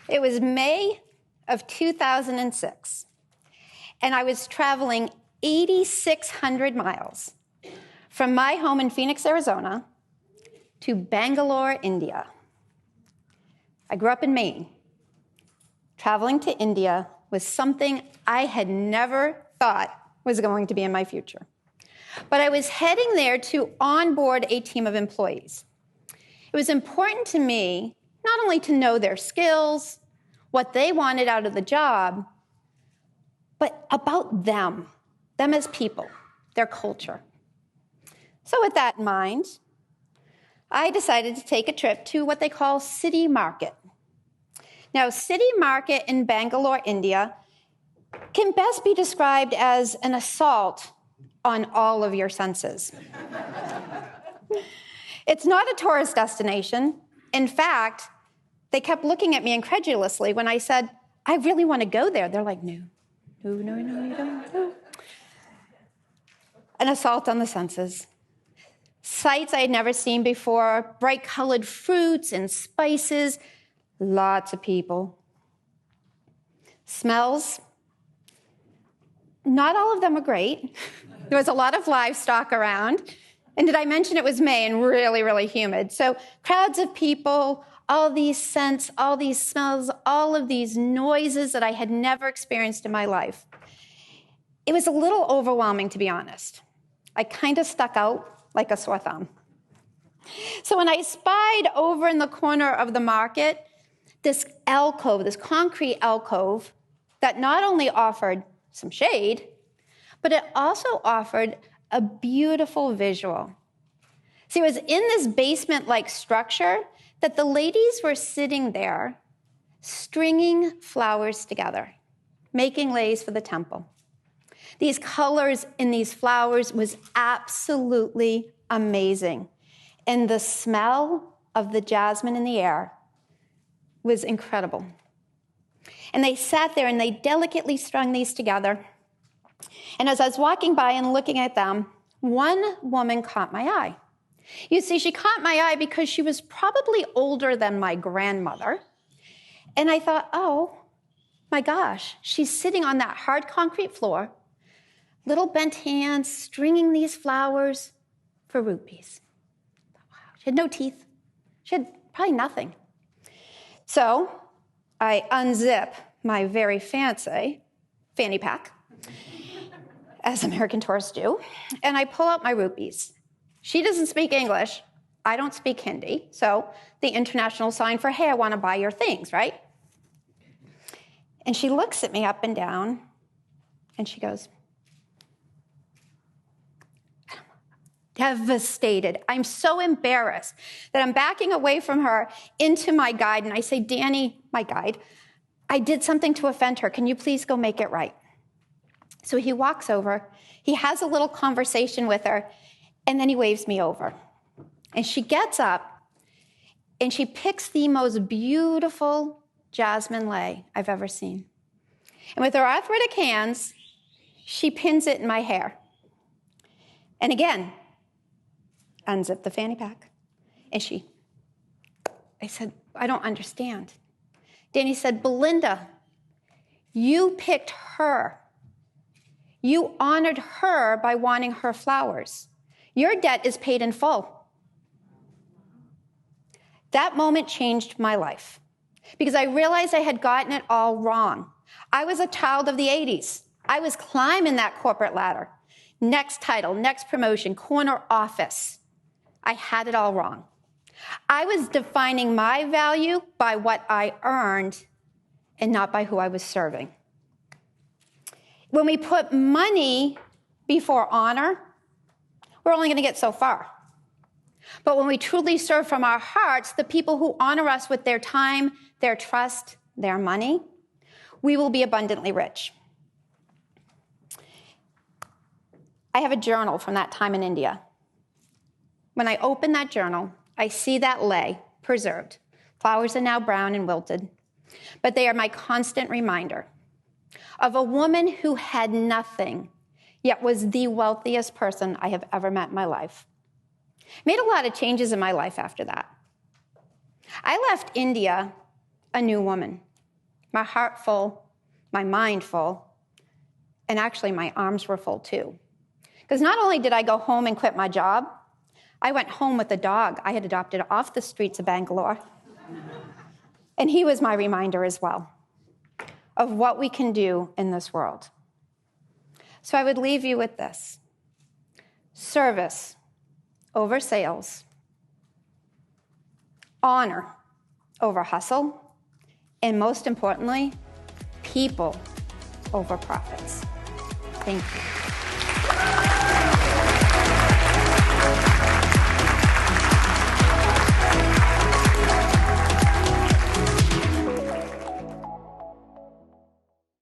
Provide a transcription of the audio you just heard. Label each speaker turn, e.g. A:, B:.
A: It was May of 2006, and I was traveling 8,600 miles from my home in Phoenix, Arizona, to Bangalore, India. I grew up in Maine. Traveling to India was something I had never thought was going to be in my future. But I was heading there to onboard a team of employees. It was important to me not only to know their skills, what they wanted out of the job, but about them as people, their culture. So with that in mind, I decided to take a trip to what they call City Market. Now, City Market in Bangalore, India, can best be described as an assault on all of your senses. It's not a tourist destination. In fact, they kept looking at me incredulously when I said, I really want to go there. They're like, no, you don't. No. An assault on the senses. Sights I had never seen before, bright-colored fruits and spices, lots of people. Smells, not all of them were great. There was a lot of livestock around. And did I mention it was May and really, really humid? So crowds of people, all these scents, all these smells, all of these noises that I had never experienced in my life. It was a little overwhelming, to be honest. I kind of stuck out like a sore thumb. So when I spied over in the corner of the market, this alcove, this concrete alcove that not only offered some shade, but it also offered a beautiful visual. See, it was in this basement-like structure that the ladies were sitting there, stringing flowers together, making leis for the temple. These colors in these flowers was absolutely amazing. And the smell of the jasmine in the air was incredible. And they sat there and they delicately strung these together. And as I was walking by and looking at them, one woman caught my eye. You see, she caught my eye because she was probably older than my grandmother. And I thought, oh, my gosh, she's sitting on that hard concrete floor, little bent hands, stringing these flowers for rupees. Wow. She had no teeth. She had probably nothing. So I unzip my very fancy fanny pack, as American tourists do, and I pull out my rupees. She doesn't speak English. I don't speak Hindi. So the international sign for, hey, I want to buy your things, right? And she looks at me up and down, and she goes, devastated. I'm so embarrassed that I'm backing away from her into my guide, and I say, Danny, my guide, I did something to offend her. Can you please go make it right? So he walks over, he has a little conversation with her, and then he waves me over. And she gets up, and she picks the most beautiful jasmine lei I've ever seen. And with her arthritic hands, she pins it in my hair. And again, unzip the fanny pack. And I said, I don't understand. Danny said, Belinda, you picked her. You honored her by wanting her flowers. Your debt is paid in full. That moment changed my life because I realized I had gotten it all wrong. I was a child of the 80s. I was climbing that corporate ladder. Next title, next promotion, corner office. I had it all wrong. I was defining my value by what I earned and not by who I was serving. When we put money before honor, we're only going to get so far. But when we truly serve from our hearts, the people who honor us with their time, their trust, their money, we will be abundantly rich. I have a journal from that time in India. When I open that journal, I see that lei preserved. Flowers are now brown and wilted, but they are my constant reminder of a woman who had nothing, yet was the wealthiest person I have ever met in my life. Made a lot of changes in my life after that. I left India a new woman, my heart full, my mind full, and actually my arms were full too. Because not only did I go home and quit my job, I went home with a dog I had adopted off the streets of Bangalore. And he was my reminder as well of what we can do in this world. So I would leave you with this: service over sales, honor over hustle, and most importantly, people over profits. Thank you.